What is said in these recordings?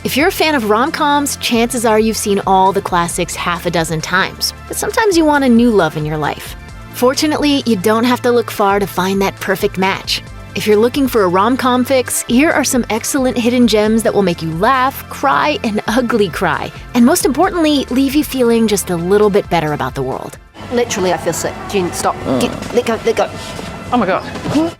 If you're a fan of rom-coms, chances are you've seen all the classics half a dozen times, but sometimes you want a new love in your life. Fortunately, you don't have to look far to find that perfect match. If you're looking for a rom-com fix, here are some excellent hidden gems that will make you laugh, cry, and ugly cry, and most importantly, leave you feeling just a little bit better about the world. Literally, I feel sick. June, stop. Let go, let go. Oh my God.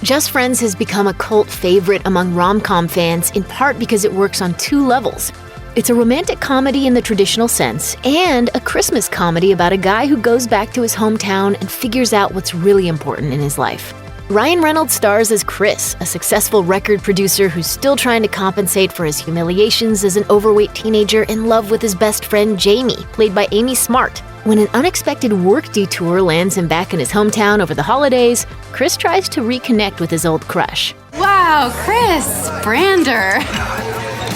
Just Friends has become a cult favorite among rom-com fans, in part because it works on two levels. It's a romantic comedy in the traditional sense, and a Christmas comedy about a guy who goes back to his hometown and figures out what's really important in his life. Ryan Reynolds stars as Chris, a successful record producer who's still trying to compensate for his humiliations as an overweight teenager in love with his best friend Jamie, played by Amy Smart. When an unexpected work detour lands him back in his hometown over the holidays, Chris tries to reconnect with his old crush. Wow, Chris, Brander.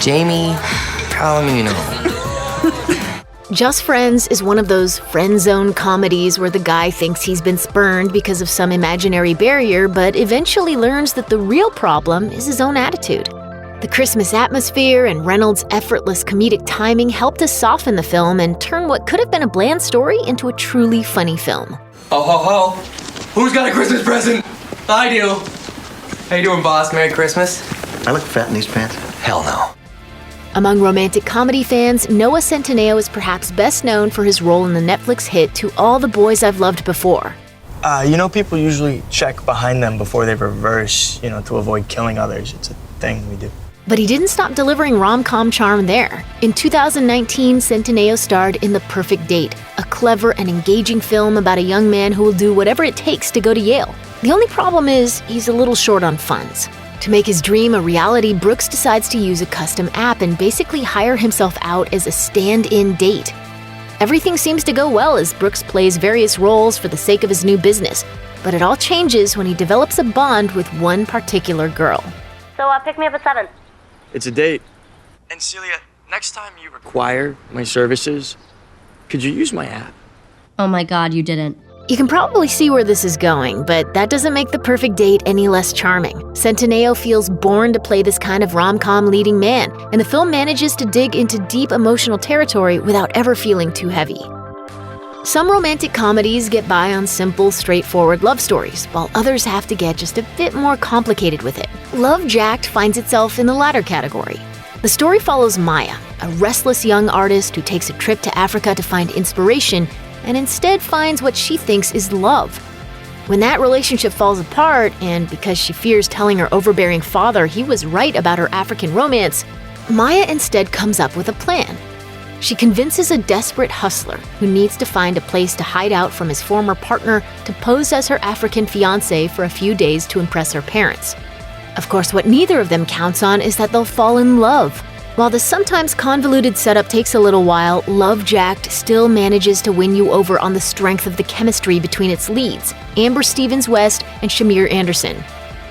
Jamie, Palomino. Just Friends is one of those friend zone comedies where the guy thinks he's been spurned because of some imaginary barrier, but eventually learns that the real problem is his own attitude. The Christmas atmosphere and Reynolds' effortless comedic timing helped to soften the film and turn what could have been a bland story into a truly funny film. Oh ho ho! Who's got a Christmas present? I do. How you doing, boss? Merry Christmas. I look fat in these pants. Hell no. Among romantic comedy fans, Noah Centineo is perhaps best known for his role in the Netflix hit To All the Boys I've Loved Before. People usually check behind them before they reverse, to avoid killing others. It's a thing we do. But he didn't stop delivering rom-com charm there. In 2019, Centineo starred in The Perfect Date, a clever and engaging film about a young man who will do whatever it takes to go to Yale. The only problem is he's a little short on funds. To make his dream a reality, Brooks decides to use a custom app and basically hire himself out as a stand-in date. Everything seems to go well as Brooks plays various roles for the sake of his new business, but it all changes when he develops a bond with one particular girl. So pick me up at 7. It's a date. And Celia, next time you require my services, could you use my app? Oh my God, you didn't. You can probably see where this is going, but that doesn't make The Perfect Date any less charming. Centineo feels born to play this kind of rom-com leading man, and the film manages to dig into deep emotional territory without ever feeling too heavy. Some romantic comedies get by on simple, straightforward love stories, while others have to get just a bit more complicated with it. Love Jacked finds itself in the latter category. The story follows Maya, a restless young artist who takes a trip to Africa to find inspiration and instead finds what she thinks is love. When that relationship falls apart, and because she fears telling her overbearing father he was right about her African romance, Maya instead comes up with a plan. She convinces a desperate hustler who needs to find a place to hide out from his former partner to pose as her African fiancé for a few days to impress her parents. Of course, what neither of them counts on is that they'll fall in love. While the sometimes convoluted setup takes a little while, Love Jacked still manages to win you over on the strength of the chemistry between its leads, Amber Stevens-West and Shamir Anderson.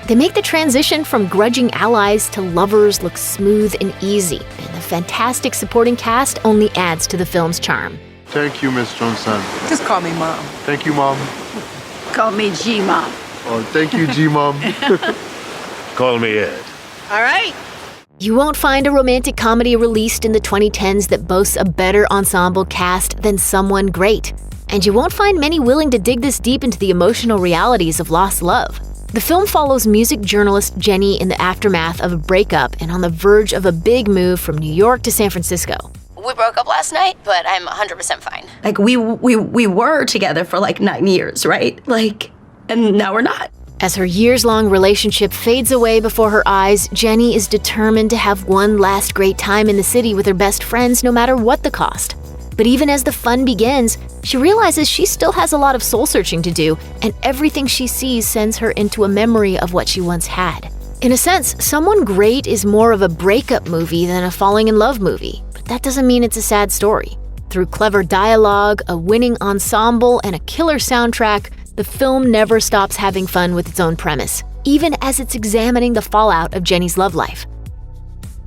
They make the transition from grudging allies to lovers look smooth and easy, and the fantastic supporting cast only adds to the film's charm. Thank you, Miss Johnson. Just call me Mom. Thank you, Mom. Call me G-Mom. Oh, thank you, G-Mom. Call me Ed. All right. You won't find a romantic comedy released in the 2010s that boasts a better ensemble cast than Someone Great. And you won't find many willing to dig this deep into the emotional realities of lost love. The film follows music journalist Jenny in the aftermath of a breakup and on the verge of a big move from New York to San Francisco. We broke up last night, but I'm 100% fine. Like, we were together for 9 years, right? And now we're not. As her years-long relationship fades away before her eyes, Jenny is determined to have one last great time in the city with her best friends no matter what the cost. But even as the fun begins, she realizes she still has a lot of soul-searching to do, and everything she sees sends her into a memory of what she once had. In a sense, Someone Great is more of a breakup movie than a falling in love movie, but that doesn't mean it's a sad story. Through clever dialogue, a winning ensemble, and a killer soundtrack, the film never stops having fun with its own premise, even as it's examining the fallout of Jenny's love life.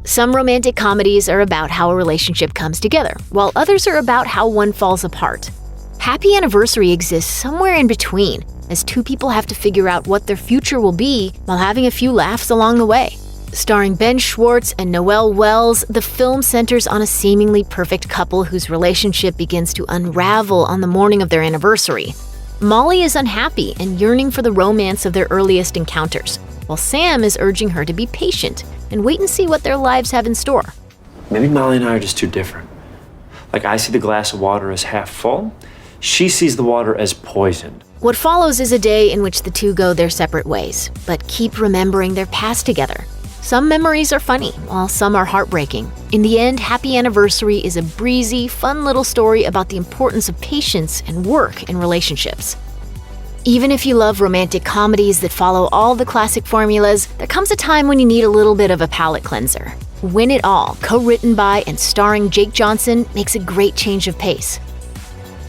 Some romantic comedies are about how a relationship comes together, while others are about how one falls apart. Happy Anniversary exists somewhere in between, as two people have to figure out what their future will be while having a few laughs along the way. Starring Ben Schwartz and Noelle Wells, the film centers on a seemingly perfect couple whose relationship begins to unravel on the morning of their anniversary. Molly is unhappy and yearning for the romance of their earliest encounters, while Sam is urging her to be patient and wait and see what their lives have in store. Maybe Molly and I are just too different. Like, I see the glass of water as half full. She sees the water as poisoned. What follows is a day in which the two go their separate ways, but keep remembering their past together. Some memories are funny, while some are heartbreaking. In the end, Happy Anniversary is a breezy, fun little story about the importance of patience and work in relationships. Even if you love romantic comedies that follow all the classic formulas, there comes a time when you need a little bit of a palate cleanser. Win It All, co-written by and starring Jake Johnson, makes a great change of pace.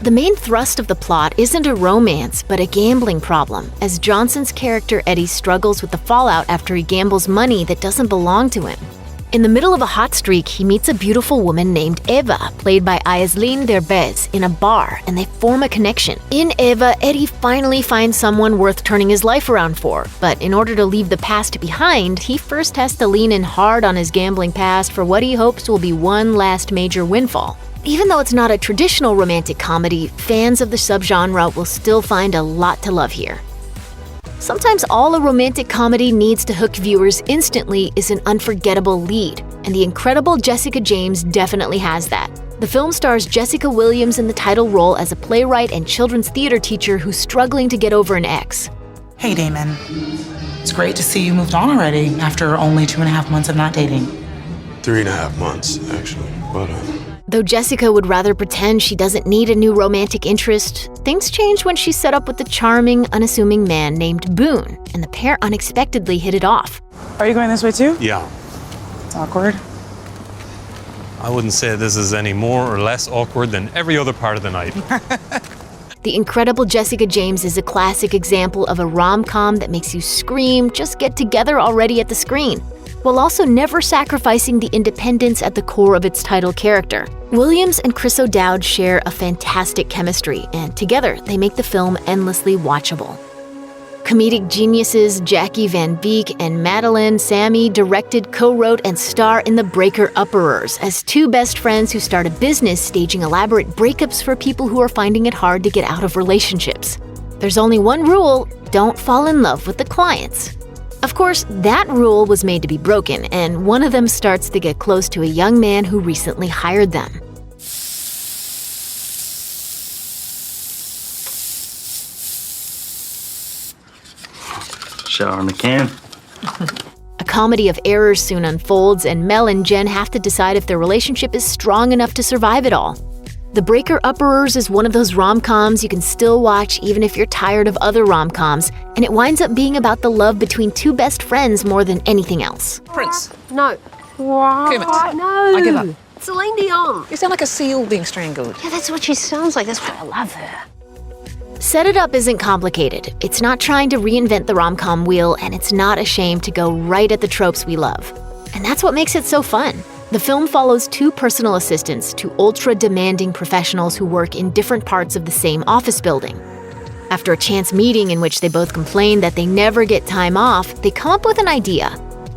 The main thrust of the plot isn't a romance, but a gambling problem, as Johnson's character Eddie struggles with the fallout after he gambles money that doesn't belong to him. In the middle of a hot streak, he meets a beautiful woman named Eva, played by Aisling Derbez, in a bar, and they form a connection. In Eva, Eddie finally finds someone worth turning his life around for, but in order to leave the past behind, he first has to lean in hard on his gambling past for what he hopes will be one last major windfall. Even though it's not a traditional romantic comedy, fans of the subgenre will still find a lot to love here. Sometimes all a romantic comedy needs to hook viewers instantly is an unforgettable lead, and the incredible Jessica James definitely has that. The film stars Jessica Williams in the title role as a playwright and children's theater teacher who's struggling to get over an ex. Hey, Damon. It's great to see you moved on already after only 2.5 months of not dating. 3.5 months, actually, but Though Jessica would rather pretend she doesn't need a new romantic interest, things change when she's set up with the charming, unassuming man named Boone, and the pair unexpectedly hit it off. Are you going this way too? Yeah. It's awkward. I wouldn't say this is any more or less awkward than every other part of the night. The incredible Jessica James is a classic example of a rom-com that makes you scream, just get together already at the screen, while also never sacrificing the independence at the core of its title character. Williams and Chris O'Dowd share a fantastic chemistry, and together they make the film endlessly watchable. Comedic geniuses Jackie Van Beek and Madeline Sammy directed, co-wrote, and star in The Breaker-Upperers as two best friends who start a business staging elaborate breakups for people who are finding it hard to get out of relationships. There's only one rule: don't fall in love with the clients. Of course, that rule was made to be broken, and one of them starts to get close to a young man who recently hired them. Shower in the can. A comedy of errors soon unfolds, and Mel and Jen have to decide if their relationship is strong enough to survive it all. The Breaker-Upperers is one of those rom-coms you can still watch even if you're tired of other rom-coms, and it winds up being about the love between two best friends more than anything else. Prince. No. What? Kermit. No. I give up. Celine Dion. You sound like a seal being strangled. Yeah, that's what she sounds like. That's why I love her. Set It Up isn't complicated. It's not trying to reinvent the rom-com wheel, and it's not ashamed to go right at the tropes we love. And that's what makes it so fun. The film follows two personal assistants to ultra-demanding professionals who work in different parts of the same office building. After a chance meeting in which they both complain that they never get time off, they come up with an idea.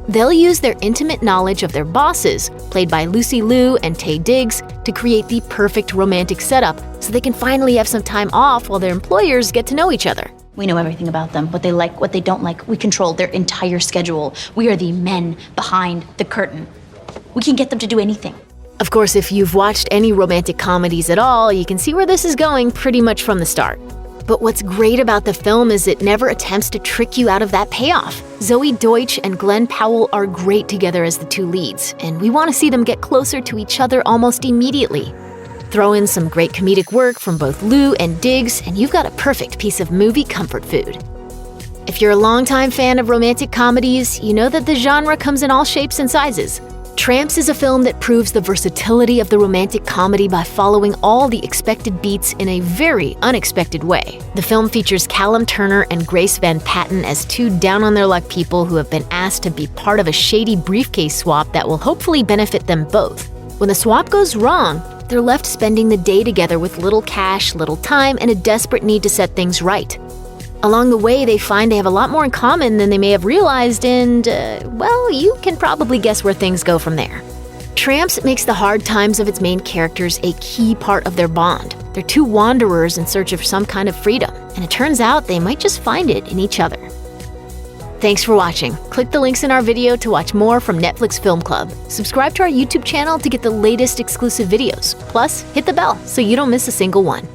They'll use their intimate knowledge of their bosses, played by Lucy Liu and Taye Diggs, to create the perfect romantic setup so they can finally have some time off while their employers get to know each other. We know everything about them, what they like, what they don't like. We control their entire schedule. We are the men behind the curtain. We can get them to do anything. Of course, if you've watched any romantic comedies at all, you can see where this is going pretty much from the start. But what's great about the film is it never attempts to trick you out of that payoff. Zoe Deutsch and Glenn Powell are great together as the two leads, and we want to see them get closer to each other almost immediately. Throw in some great comedic work from both Liu and Diggs, and you've got a perfect piece of movie comfort food. If you're a longtime fan of romantic comedies, you know that the genre comes in all shapes and sizes. Tramps is a film that proves the versatility of the romantic comedy by following all the expected beats in a very unexpected way. The film features Callum Turner and Grace Van Patten as two down-on-their-luck people who have been asked to be part of a shady briefcase swap that will hopefully benefit them both. When the swap goes wrong, they're left spending the day together with little cash, little time, and a desperate need to set things right. Along the way, they find they have a lot more in common than they may have realized, and, well, you can probably guess where things go from there. Tramps makes the hard times of its main characters a key part of their bond. They're two wanderers in search of some kind of freedom, and it turns out they might just find it in each other. Thanks for watching. Click the links in our video to watch more from Netflix Film Club. Subscribe to our YouTube channel to get the latest exclusive videos. Plus, hit the bell so you don't miss a single one.